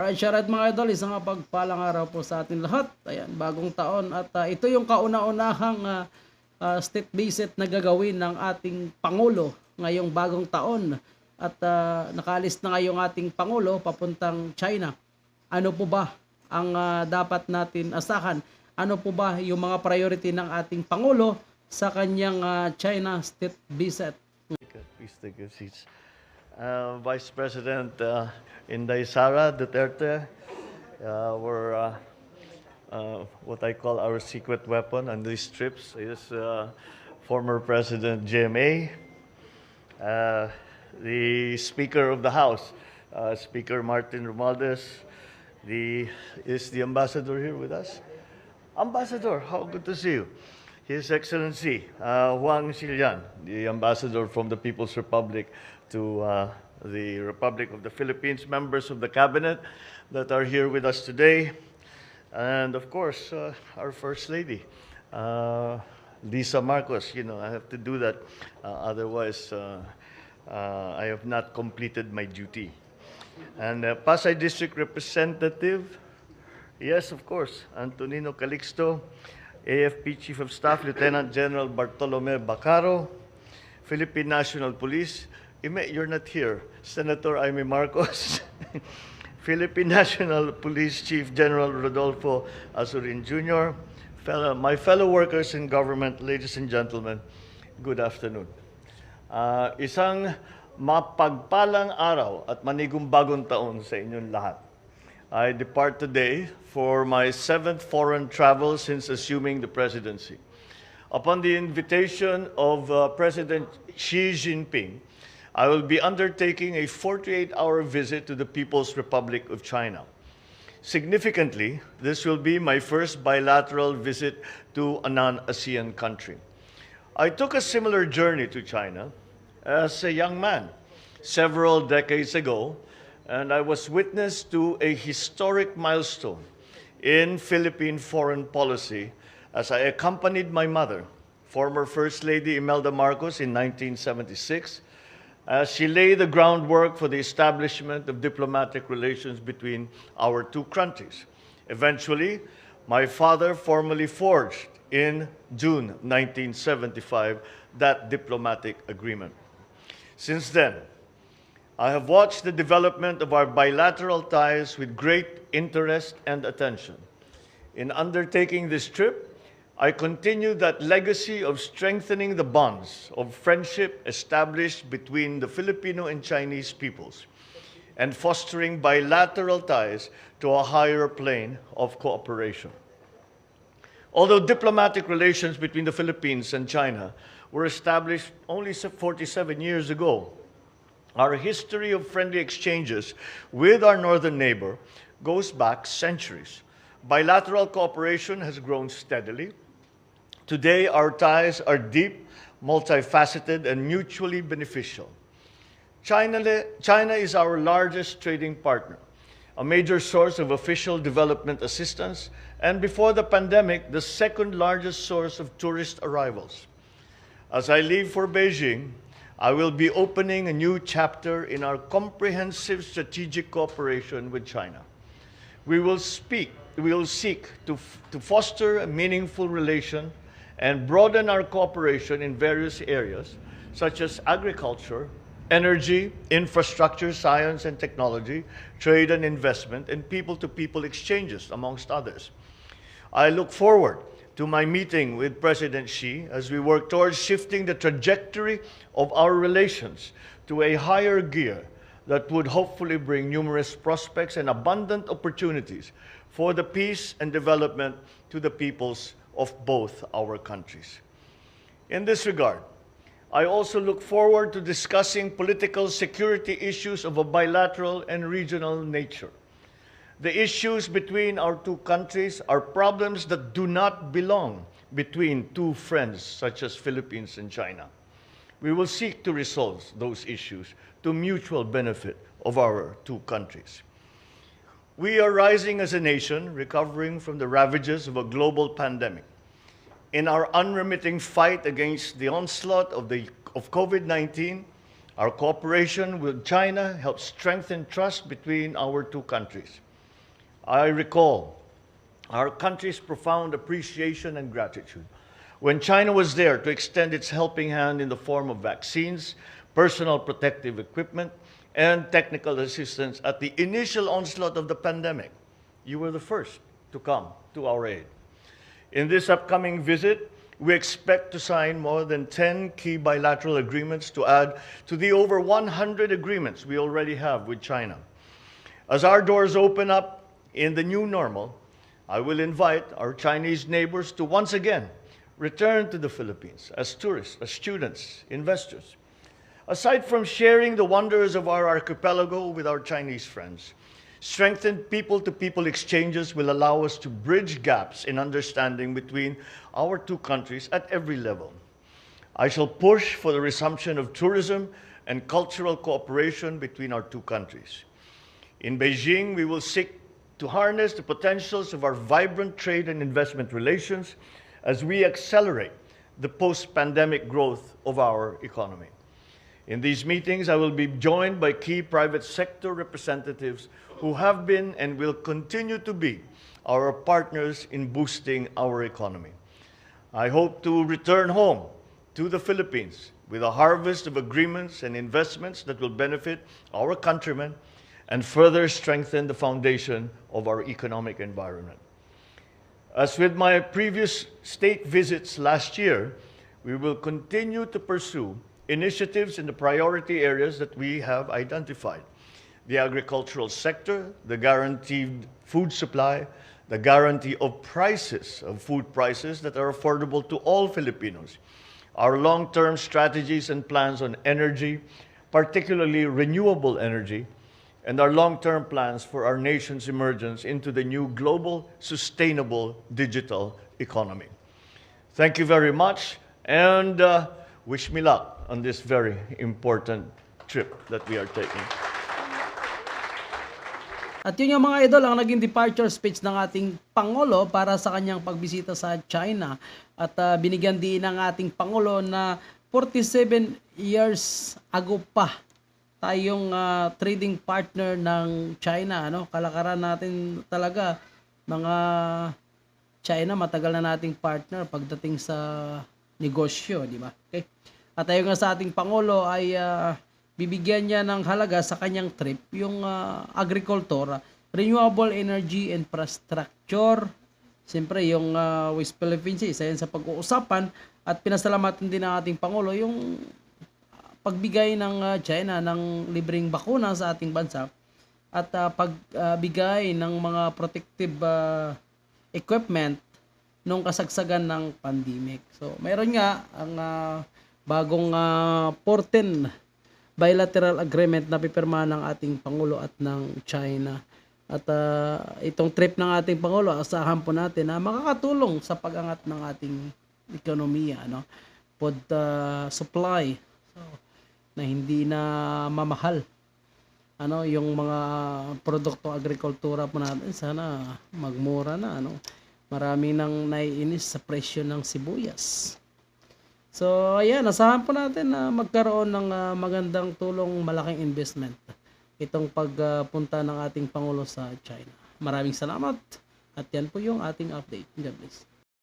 Alright, Sharad mga idol, isang pagpalang araw po sa atin lahat. Ayan, bagong taon at ito yung kauna-unahang state visit na gagawin ng ating Pangulo ngayong bagong taon. At nakaalis na ngayong ating Pangulo papuntang China. Ano po ba ang dapat natin asahan? Ano po ba yung mga priority ng ating Pangulo sa kanyang China state visit? Please take your seats. Vice President Inday Sara Duterte, what I call our secret weapon on these trips is former President JMA, the Speaker of the House, Speaker Martin Romualdez. Is the ambassador here with us? Ambassador, how good to see you. His Excellency Huang Xilian, the ambassador from the People's Republic to the Republic of the Philippines, members of the cabinet that are here with us today, and of course, our First Lady, Lisa Marcos. You know, I have to do that, otherwise I have not completed my duty. And Pasay District Representative, yes, of course, Antonino Calixto, AFP Chief of Staff, Lieutenant General Bartolome Bacaro, Philippine National Police, you're not here, Senator Amy Marcos, Philippine National Police Chief General Rodolfo Azurin Jr., my fellow workers in government, ladies and gentlemen, good afternoon. Isang mapagpalang araw at manigong bagong taon sa inyong lahat. I depart today for my 7th foreign travel since assuming the presidency. Upon the invitation of President Xi Jinping, I will be undertaking a 48-hour visit to the People's Republic of China. Significantly, this will be my first bilateral visit to a non-ASEAN country. I took a similar journey to China as a young man several decades ago, and I was witness to a historic milestone in Philippine foreign policy as I accompanied my mother, former First Lady Imelda Marcos, in 1976, as she laid the groundwork for the establishment of diplomatic relations between our two countries. Eventually, my father formally forged in June 1975 that diplomatic agreement. Since then, I have watched the development of our bilateral ties with great interest and attention. In undertaking this trip, I continue that legacy of strengthening the bonds of friendship established between the Filipino and Chinese peoples and fostering bilateral ties to a higher plane of cooperation. Although diplomatic relations between the Philippines and China were established only 47 years ago, our history of friendly exchanges with our northern neighbor goes back centuries. Bilateral cooperation has grown steadily. Today, our ties are deep, multifaceted, and mutually beneficial. China is our largest trading partner, a major source of official development assistance, and before the pandemic, the second largest source of tourist arrivals. As I leave for Beijing, I will be opening a new chapter in our comprehensive strategic cooperation with China. We will seek to foster a meaningful relation and broaden our cooperation in various areas, such as agriculture, energy, infrastructure, science and technology, trade and investment, and people-to-people exchanges, amongst others. I look forward to my meeting with President Xi as we work towards shifting the trajectory of our relations to a higher gear that would hopefully bring numerous prospects and abundant opportunities for the peace and development to the peoples of both our countries. In this regard, I also look forward to discussing political security issues of a bilateral and regional nature. The issues between our two countries are problems that do not belong between two friends such as Philippines and China. We will seek to resolve those issues to mutual benefit of our two countries. We are rising as a nation, recovering from the ravages of a global pandemic. In our unremitting fight against the onslaught of COVID-19, our cooperation with China helps strengthen trust between our two countries. I recall our country's profound appreciation and gratitude when China was there to extend its helping hand in the form of vaccines, personal protective equipment, and technical assistance at the initial onslaught of the pandemic. You were the first to come to our aid. In this upcoming visit, we expect to sign more than 10 key bilateral agreements to add to the over 100 agreements we already have with China. As our doors open up in the new normal, I will invite our Chinese neighbors to once again return to the Philippines as tourists, as students, investors. Aside from sharing the wonders of our archipelago with our Chinese friends, strengthened people-to-people exchanges will allow us to bridge gaps in understanding between our two countries at every level. I shall push for the resumption of tourism and cultural cooperation between our two countries. In Beijing, we will seek to harness the potentials of our vibrant trade and investment relations as we accelerate the post-pandemic growth of our economy. In these meetings, I will be joined by key private sector representatives who have been and will continue to be our partners in boosting our economy. I hope to return home to the Philippines with a harvest of agreements and investments that will benefit our countrymen and further strengthen the foundation of our economic environment. As with my previous state visits last year, we will continue to pursue initiatives in the priority areas that we have identified: the agricultural sector, the guaranteed food supply, the guarantee of prices, of food prices that are affordable to all Filipinos, our long-term strategies and plans on energy, particularly renewable energy, and our long-term plans for our nation's emergence into the new global, sustainable digital economy. Thank you very much, and wish me luck on this very important trip that we are taking. At yun yung mga idol, ang naging departure speech ng ating Pangulo para sa kanyang pagbisita sa China. At binigyan din ng ating Pangulo na 47 years ago pa tayong trading partner ng China. Ano? Kalakaran natin talaga, mga China, matagal na nating partner pagdating sa negosyo, di ba? Okay? At tayo nga sa ating Pangulo ay bibigyan niya ng halaga sa kanyang trip yung agriculture, renewable energy infrastructure. Siyempre yung West Philippines, isa yan sa pag-uusapan, at pinasalamatan din ng ating Pangulo yung pagbigay ng China ng libreng bakuna sa ating bansa at pagbigay ng mga protective equipment nung kasagsagan ng pandemic. So, mayroon nga ang bagong 14 bilateral agreement na pipirma ng ating Pangulo at ng China. At itong trip ng ating Pangulo, asahan po natin na makakatulong sa pag-angat ng ating ekonomiya, no? Food supply, so, na hindi na mamahal. Ano, yung mga produkto agrikultura po natin, sana magmura na, ano? Marami nang naiinis sa presyo ng sibuyas. So, ayan, asahan po natin na magkaroon ng magandang tulong, malaking investment itong pagpunta ng ating Pangulo sa China. Maraming salamat at yan po yung ating update. God bless.